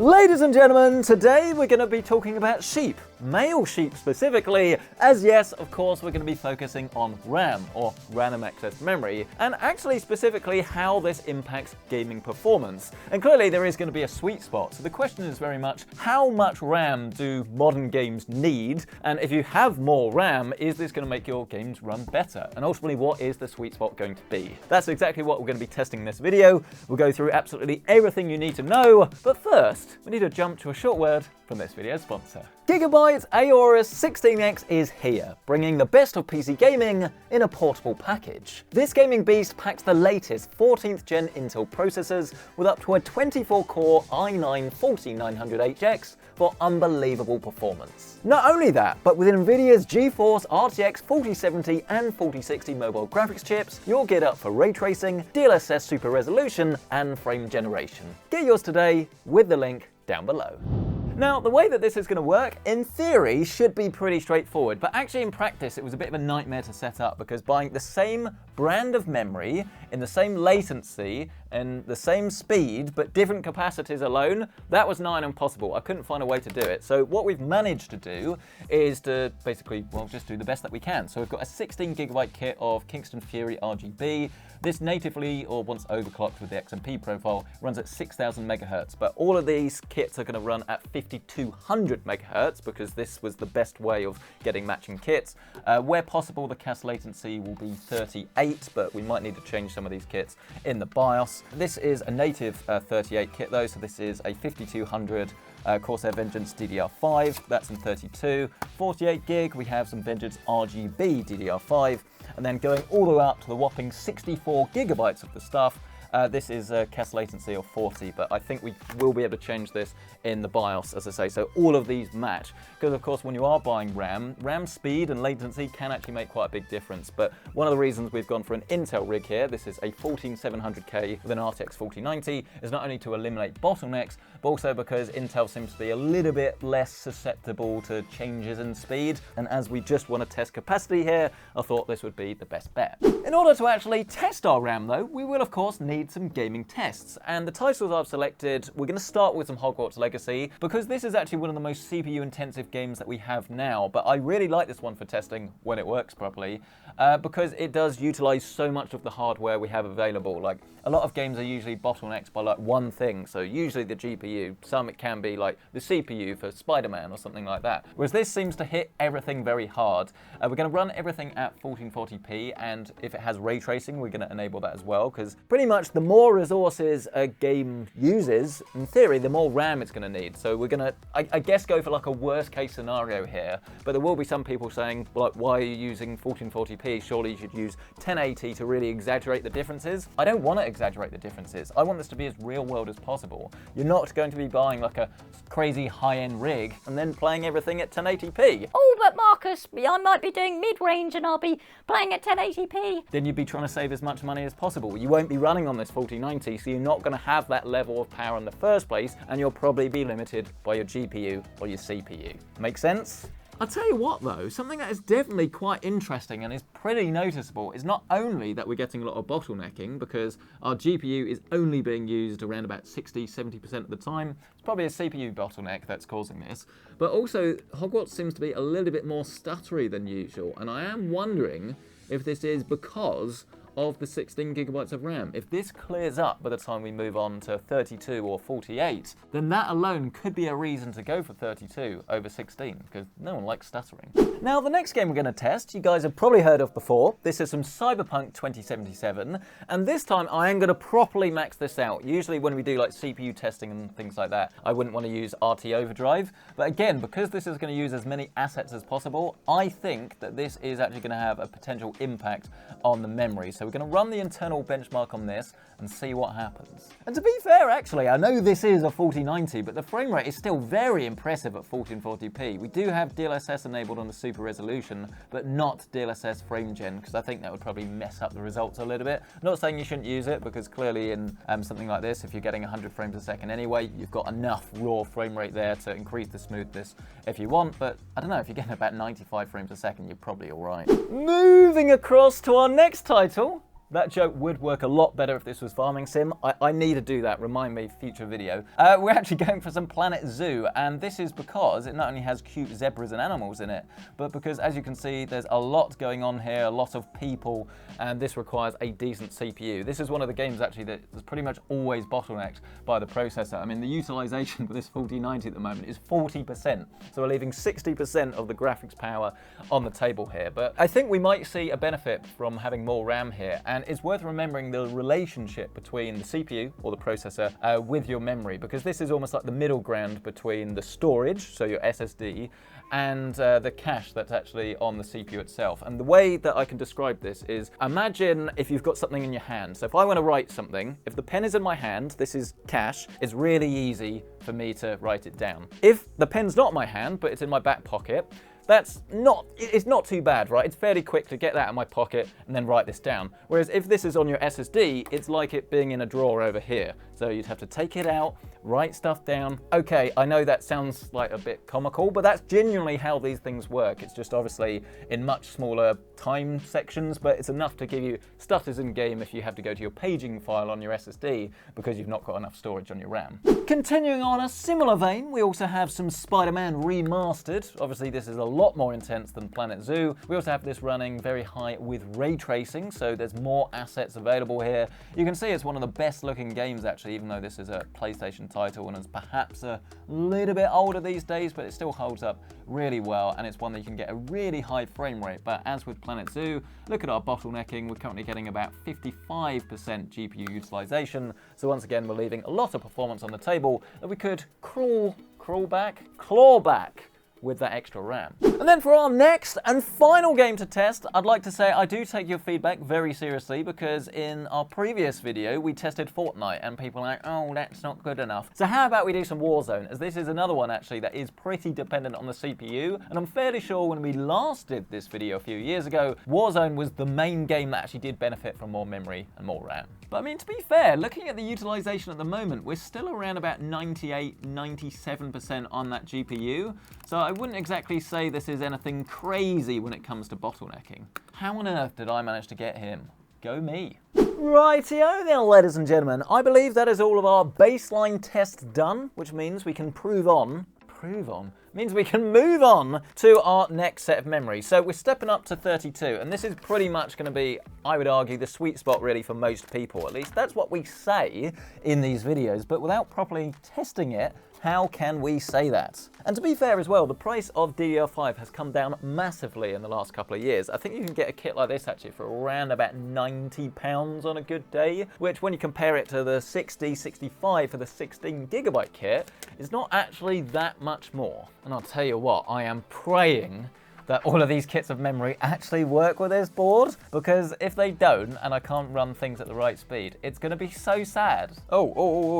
Ladies and gentlemen, today we're going to be talking about sheep, male sheep specifically, as yes, of course, we're going to be focusing on RAM, or random access memory, and actually specifically how this impacts gaming performance. And clearly there is going to be a sweet spot, so the question is very much, how much RAM do modern games need? And if you have more RAM, is this going to make your games run better? And ultimately, what is the sweet spot going to be? That's exactly what we're going to be testing in this video. We'll go through absolutely everything you need to know, but first, we need to jump to a short word from this video's sponsor. Gigabyte Aorus 16X is here, bringing the best of PC gaming in a portable package. This gaming beast packs the latest 14th gen Intel processors with up to a 24-core i9-14900HX for unbelievable performance. Not only that, but with NVIDIA's GeForce RTX 4070 and 4060 mobile graphics chips, you'll get up for ray tracing, DLSS super resolution, and frame generation. Get yours today with the link down below. Now, the way that this is going to work, in theory, should be pretty straightforward, but actually in practice it was a bit of a nightmare to set up because buying the same brand of memory in the same latency and the same speed but different capacities alone, that was nigh on impossible. I couldn't find a way to do it. So what we've managed to do is to basically, well, just do the best that we can. So we've got a 16GB kit of Kingston Fury RGB. This natively, or once overclocked with the XMP profile, runs at 6000 megahertz, but all of these kits are going to run at 5200 megahertz because this was the best way of getting matching kits. Where possible, the CAS latency will be 38, but we might need to change some of these kits in the BIOS. This is a native 38 kit though, so this is a 5200 Corsair Vengeance DDR5, that's in 32. 48 gig, we have some Vengeance RGB DDR5, and then going all the way up to the whopping 64 gigabytes of the stuff. This is a CAS latency of 40, but I think we will be able to change this in the BIOS, as I say, so all of these match. Because of course, when you are buying RAM speed and latency can actually make quite a big difference. But one of the reasons we've gone for an Intel rig here, this is a 14700K with an RTX 4090, is not only to eliminate bottlenecks, but also because Intel seems to be a little bit less susceptible to changes in speed. And as we just want to test capacity here, I thought this would be the best bet. In order to actually test our RAM though, we will of course need some gaming tests, and the titles I've selected, we're going to start with some Hogwarts Legacy because this is actually one of the most CPU intensive games that we have now, but I really like this one for testing when it works properly because it does utilize so much of the hardware we have available. Like a lot of games are usually bottlenecked by like one thing, so usually the GPU, some it can be like the CPU for Spider-Man or something like that, whereas this seems to hit everything very hard. We're going to run everything at 1440p, and if it has ray tracing, we're going to enable that as well, because pretty much the more resources a game uses, in theory, the more RAM it's going to need. So we're going to, I guess, go for like a worst case scenario here, but there will be some people saying, like, why are you using 1440p? Surely you should use 1080 to really exaggerate the differences. I don't want to exaggerate the differences. I want this to be as real world as possible. You're not going to be buying like a crazy high-end rig and then playing everything at 1080p. Oh, but Marcus, I might be doing mid-range and I'll be playing at 1080p. Then you'd be trying to save as much money as possible. You won't be running on this 4090, so you're not going to have that level of power in the first place, and you'll probably be limited by your GPU or your CPU. Make sense? I'll tell you what though, something that is definitely quite interesting and is pretty noticeable is not only that we're getting a lot of bottlenecking because our GPU is only being used around about 60-70% of the time. It's probably a CPU bottleneck that's causing this, but also Hogwarts seems to be a little bit more stuttery than usual, and I am wondering if this is because of the 16 gigabytes of RAM. If this clears up by the time we move on to 32 or 48, then that alone could be a reason to go for 32 over 16, because no one likes stuttering. Now, the next game we're going to test, you guys have probably heard of before. This is some Cyberpunk 2077, and this time I am going to properly max this out. Usually when we do like CPU testing and things like that, I wouldn't want to use RT Overdrive, but again, because this is going to use as many assets as possible, I think that this is actually going to have a potential impact on the memory. So we're going to run the internal benchmark on this and see what happens. And to be fair, actually, I know this is a 4090, but the frame rate is still very impressive at 1440p. We do have DLSS enabled on the super resolution, but not DLSS frame gen, because I think that would probably mess up the results a little bit. I'm not saying you shouldn't use it, because clearly in something like this, if you're getting 100 frames a second anyway, you've got enough raw frame rate there to increase the smoothness if you want, but I don't know, if you're getting about 95 frames a second, you're probably all right. Moving across to our next title, That joke would work a lot better if this was Farming Sim. I need to do that, remind me, future video. We're actually going for some Planet Zoo, and this is because it not only has cute zebras and animals in it, but because, as you can see, there's a lot going on here, a lot of people, and this requires a decent CPU. This is one of the games, actually, that is pretty much always bottlenecked by the processor. I mean, the utilization for this 4090 at the moment is 40%, so we're leaving 60% of the graphics power on the table here. But I think we might see a benefit from having more RAM here, and it's worth remembering the relationship between the CPU, or the processor, with your memory, because this is almost like the middle ground between the storage, so your SSD, and the cache that's actually on the CPU itself. And the way that I can describe this is, imagine if you've got something in your hand. So if I want to write something, if the pen is in my hand, this is cache, it's really easy for me to write it down. If the pen's not in my hand, but it's in my back pocket, it's not too bad, right? It's fairly quick to get that in my pocket and then write this down. Whereas if this is on your SSD, it's like it being in a drawer over here. So you'd have to take it out, write stuff down. Okay, I know that sounds like a bit comical, but that's genuinely how these things work. It's just obviously in much smaller time sections, but it's enough to give you stutters in game if you have to go to your paging file on your SSD because you've not got enough storage on your RAM. Continuing on a similar vein, we also have some Spider-Man Remastered. Obviously, this is a lot more intense than Planet Zoo. We also have this running very high with ray tracing, so there's more assets available here. You can see it's one of the best looking games, actually, even though this is a PlayStation title and is perhaps a little bit older these days, but it still holds up really well, and it's one that you can get a really high frame rate. But as with Planet Zoo, look at our bottlenecking. We're currently getting about 55% GPU utilization, so once again, we're leaving a lot of performance on the table that we could claw back with that extra RAM. And then for our next and final game to test, I'd like to say I do take your feedback very seriously, because in our previous video we tested Fortnite and people are like, oh, that's not good enough. So how about we do some Warzone, as this is another one actually that is pretty dependent on the CPU, and I'm fairly sure when we last did this video a few years ago, Warzone was the main game that actually did benefit from more memory and more RAM. But I mean, to be fair, looking at the utilization at the moment, we're still around about 98, 97% on that GPU. So I wouldn't exactly say this is anything crazy when it comes to bottlenecking. How on earth did I manage to get him? Go me. Rightio then, ladies and gentlemen. I believe that is all of our baseline tests done, which means we can means we can move on to our next set of memory. So we're stepping up to 32, and this is pretty much going to be, I would argue, the sweet spot really for most people. At least that's what we say in these videos, but without properly testing it, how can we say that? And to be fair as well, the price of DDR5 has come down massively in the last couple of years. I think you can get a kit like this actually for around about £90 on a good day, which when you compare it to the 60, 65 for the 16 gigabyte kit, is not actually that much more. And I'll tell you what, I am praying that all of these kits of memory actually work with this board, because if they don't and I can't run things at the right speed, it's going to be so sad. Oh,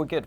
we're good.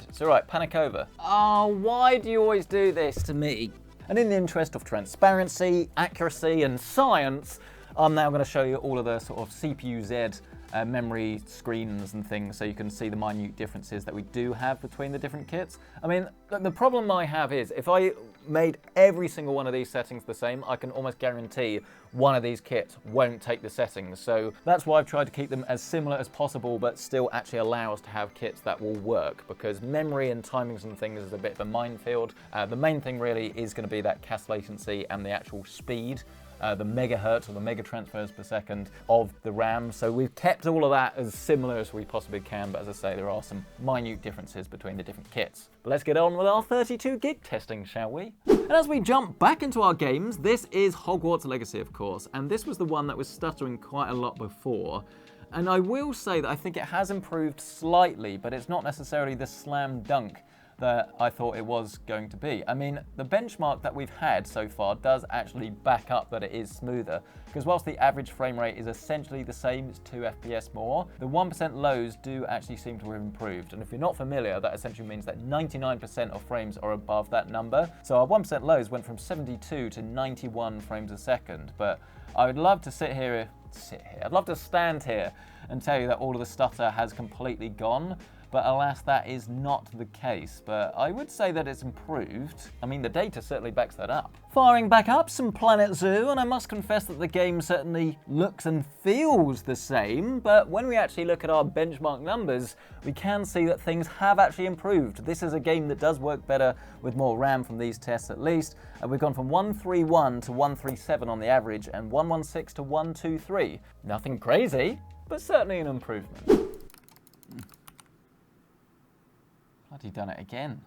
It's all right, panic over. Oh, why do you always do this to me? And in the interest of transparency, accuracy, and science, I'm now going to show you all of the sort of CPU-Z memory screens and things, so you can see the minute differences that we do have between the different kits. I mean, the problem I have is if I made every single one of these settings the same, I can almost guarantee one of these kits won't take the settings. So that's why I've tried to keep them as similar as possible, but still actually allow us to have kits that will work, because memory and timings and things is a bit of a minefield. The main thing really is going to be that cache latency and the actual speed, the megahertz or the mega transfers per second of the RAM. So we've kept all of that as similar as we possibly can, but as I say, there are some minute differences between the different kits. But let's get on with our 32 gig testing, shall we? And as we jump back into our games, this is Hogwarts Legacy, of course, and this was the one that was stuttering quite a lot before. And I will say that I think it has improved slightly, but it's not necessarily the slam dunk that I thought it was going to be. I mean, the benchmark that we've had so far does actually back up that it is smoother, because whilst the average frame rate is essentially the same, it's 2 FPS more, the 1% lows do actually seem to have improved. And if you're not familiar, that essentially means that 99% of frames are above that number. So our 1% lows went from 72 to 91 frames a second. But I would love to I'd love to stand here and tell you that all of the stutter has completely gone. but alas, that is not the case. But I would say that it's improved. I mean, the data certainly backs that up. Firing back up some Planet Zoo, and I must confess that the game certainly looks and feels the same, but when we actually look at our benchmark numbers, we can see that things have actually improved. This is a game that does work better with more RAM from these tests at least, and we've gone from 131 to 137 on the average, and 116 to 123. Nothing crazy, but certainly an improvement. Bloody done it again.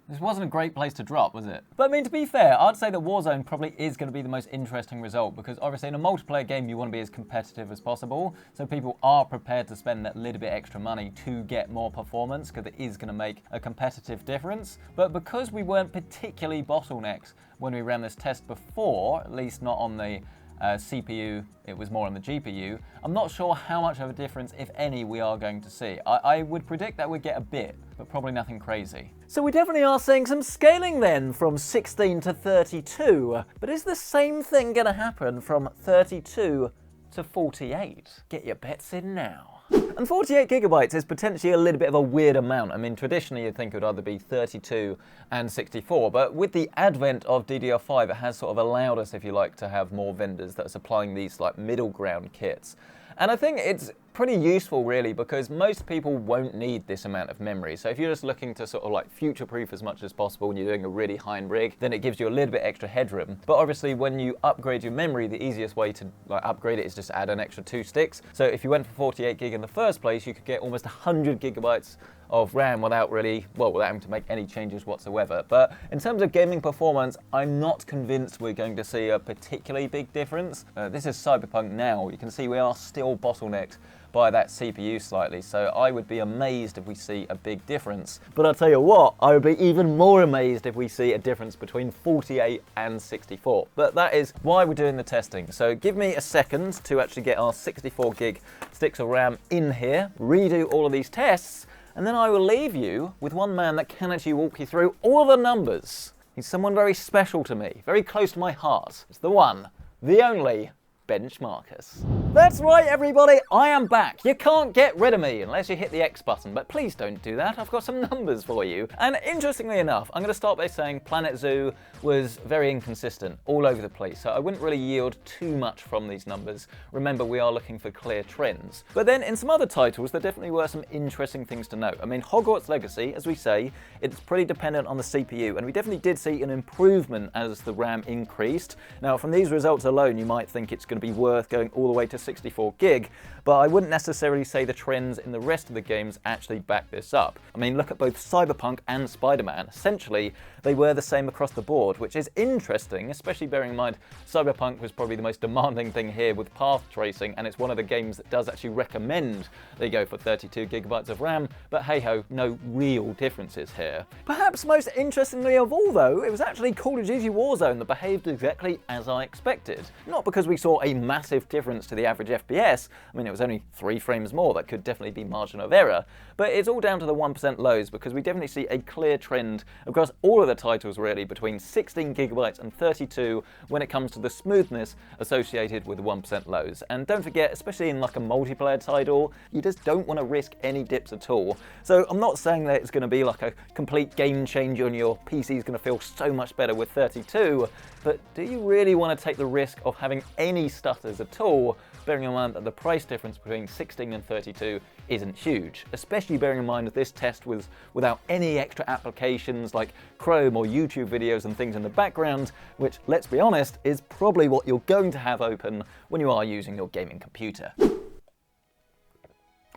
This wasn't a great place to drop, was it? But I mean, to be fair, I'd say that Warzone probably is going to be the most interesting result, because obviously in a multiplayer game you want to be as competitive as possible, so people are prepared to spend that little bit extra money to get more performance, because it is going to make a competitive difference. But because we weren't particularly bottlenecks when we ran this test before, at least not on the CPU, it was more on the GPU, I'm not sure how much of a difference, if any, we are going to see. I would predict that we'd get a bit, but probably nothing crazy. So we definitely are seeing some scaling then from 16 to 32, but is the same thing going to happen from 32 to 48? Get your bets in now. And 48 gigabytes is potentially a little bit of a weird amount. I mean, traditionally you'd think it would either be 32 and 64, but with the advent of DDR5, it has sort of allowed us, if you like, to have more vendors that are supplying these like middle ground kits. And I think it's pretty useful really, because most people won't need this amount of memory. So if you're just looking to sort of like future-proof as much as possible and you're doing a really high-end rig, then it gives you a little bit extra headroom. But obviously when you upgrade your memory, the easiest way to like upgrade it is just add an extra 2 sticks. So if you went for 48 gig in the first place, you could get almost 100 gigabytes of RAM without having to make any changes whatsoever. But in terms of gaming performance, I'm not convinced we're going to see a particularly big difference. This is Cyberpunk now. You can see we are still bottlenecked by that CPU slightly, so I would be amazed if we see a big difference. But I'll tell you what, I would be even more amazed if we see a difference between 48 and 64. But that is why we're doing the testing. So give me a second to actually get our 64 gig sticks of RAM in here, redo all of these tests, and then I will leave you with one man that can actually walk you through all of the numbers. He's someone very special to me, very close to my heart. It's the one, the only, BenchMarcus. That's right, everybody, I am back. You can't get rid of me unless you hit the X button, but please don't do that. I've got some numbers for you. And interestingly enough, I'm going to start by saying Planet Zoo was very inconsistent, all over the place, so I wouldn't really yield too much from these numbers. Remember, we are looking for clear trends. But then in some other titles, there definitely were some interesting things to note. I mean, Hogwarts Legacy, as we say, it's pretty dependent on the CPU, and we definitely did see an improvement as the RAM increased. Now, from these results alone, you might think it's going to be worth going all the way to 64 gig, but I wouldn't necessarily say the trends in the rest of the games actually back this up. I mean, look at both Cyberpunk and Spider-Man. Essentially, they were the same across the board, which is interesting, especially bearing in mind Cyberpunk was probably the most demanding thing here with path tracing, and it's one of the games that does actually recommend they go for 32 gigabytes of RAM, but hey-ho, no real differences here. Perhaps most interestingly of all though, it was actually Call of Duty Warzone that behaved exactly as I expected. Not because we saw a massive difference to the average FPS, I mean it was only 3 frames more, that could definitely be margin of error, but it's all down to the 1% lows, because we definitely see a clear trend across all of the titles really between 16 gigabytes and 32 when it comes to the smoothness associated with the 1% lows. And don't forget, especially in like a multiplayer title, you just don't want to risk any dips at all. So I'm not saying that it's going to be like a complete game changer and your PC is going to feel so much better with 32, but do you really want to take the risk of having any stutters at all, bearing in mind that the price difference between 16 and 32 isn't huge, especially bearing in mind that this test was without any extra applications like Chrome or YouTube videos and things in the background, which, let's be honest, is probably what you're going to have open when you are using your gaming computer.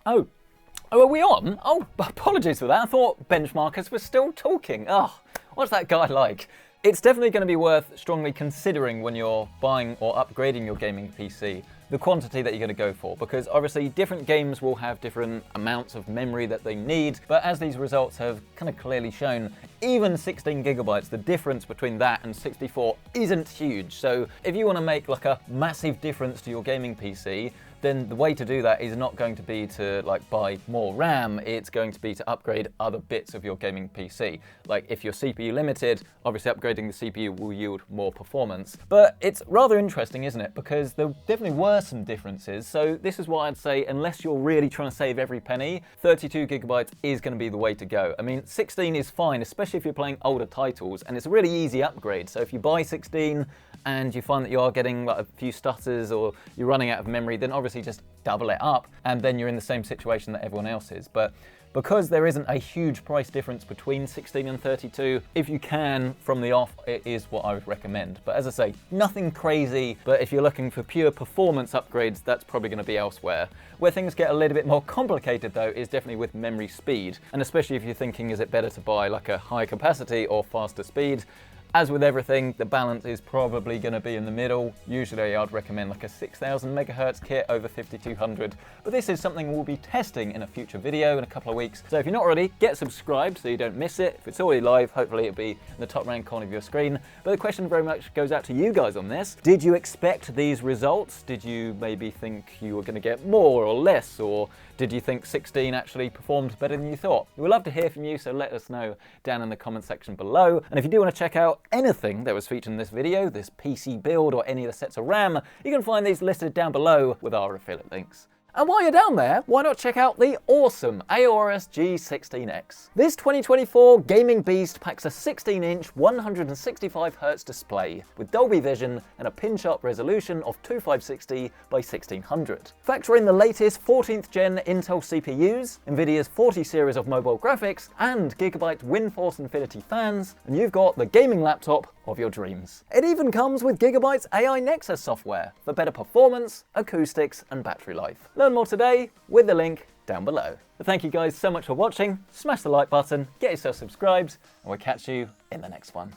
Oh, are we on? Oh, apologies for that. I thought BenchMarcus was still talking. Oh, what's that guy like? It's definitely going to be worth strongly considering when you're buying or upgrading your gaming PC the quantity that you're going to go for, because obviously different games will have different amounts of memory that they need, but as these results have kind of clearly shown, even 16 gigabytes, the difference between that and 64 isn't huge. So if you want to make like a massive difference to your gaming PC, then the way to do that is not going to be to like buy more RAM, it's going to be to upgrade other bits of your gaming PC. Like if you're CPU limited, obviously upgrading the CPU will yield more performance. But it's rather interesting, isn't it? Because there definitely were some differences. So this is why I'd say, unless you're really trying to save every penny, 32 gigabytes is going to be the way to go. I mean, 16 is fine, especially if you're playing older titles, and it's a really easy upgrade. So if you buy 16 and you find that you are getting like a few stutters or you're running out of memory, then obviously just double it up, and then you're in the same situation that everyone else is. But because there isn't a huge price difference between 16 and 32, if you can, from the off, it is what I would recommend. But as I say, nothing crazy, but if you're looking for pure performance upgrades, that's probably going to be elsewhere. Where things get a little bit more complicated though is definitely with memory speed, and especially if you're thinking, is it better to buy like a high capacity or faster speed? As with everything, the balance is probably going to be in the middle. Usually I'd recommend like a 6000 megahertz kit over 5200, but this is something we'll be testing in a future video in a couple of weeks. So if you're not already, get subscribed so you don't miss it. If it's already live, hopefully it'll be in the top right corner of your screen. But the question very much goes out to you guys on this. Did you expect these results? Did you maybe think you were going to get more or less, or did you think 16 actually performed better than you thought? We'd love to hear from you, so let us know down in the comment section below. And if you do want to check out anything that was featured in this video, this PC build or any of the sets of RAM, you can find these listed down below with our affiliate links. And while you're down there, why not check out the awesome Aorus G16X? This 2024 gaming beast packs a 16-inch 165Hz display with Dolby Vision and a pin-sharp resolution of 2560 by 1600. Factor in the latest 14th gen Intel CPUs, Nvidia's 40 series of mobile graphics, and Gigabyte WindForce Infinity fans, and you've got the gaming laptop of your dreams. It even comes with Gigabyte's AI Nexus software for better performance, acoustics, and battery life. Learn more today with the link down below. But thank you guys so much for watching. Smash the like button, get yourself subscribed, and we'll catch you in the next one.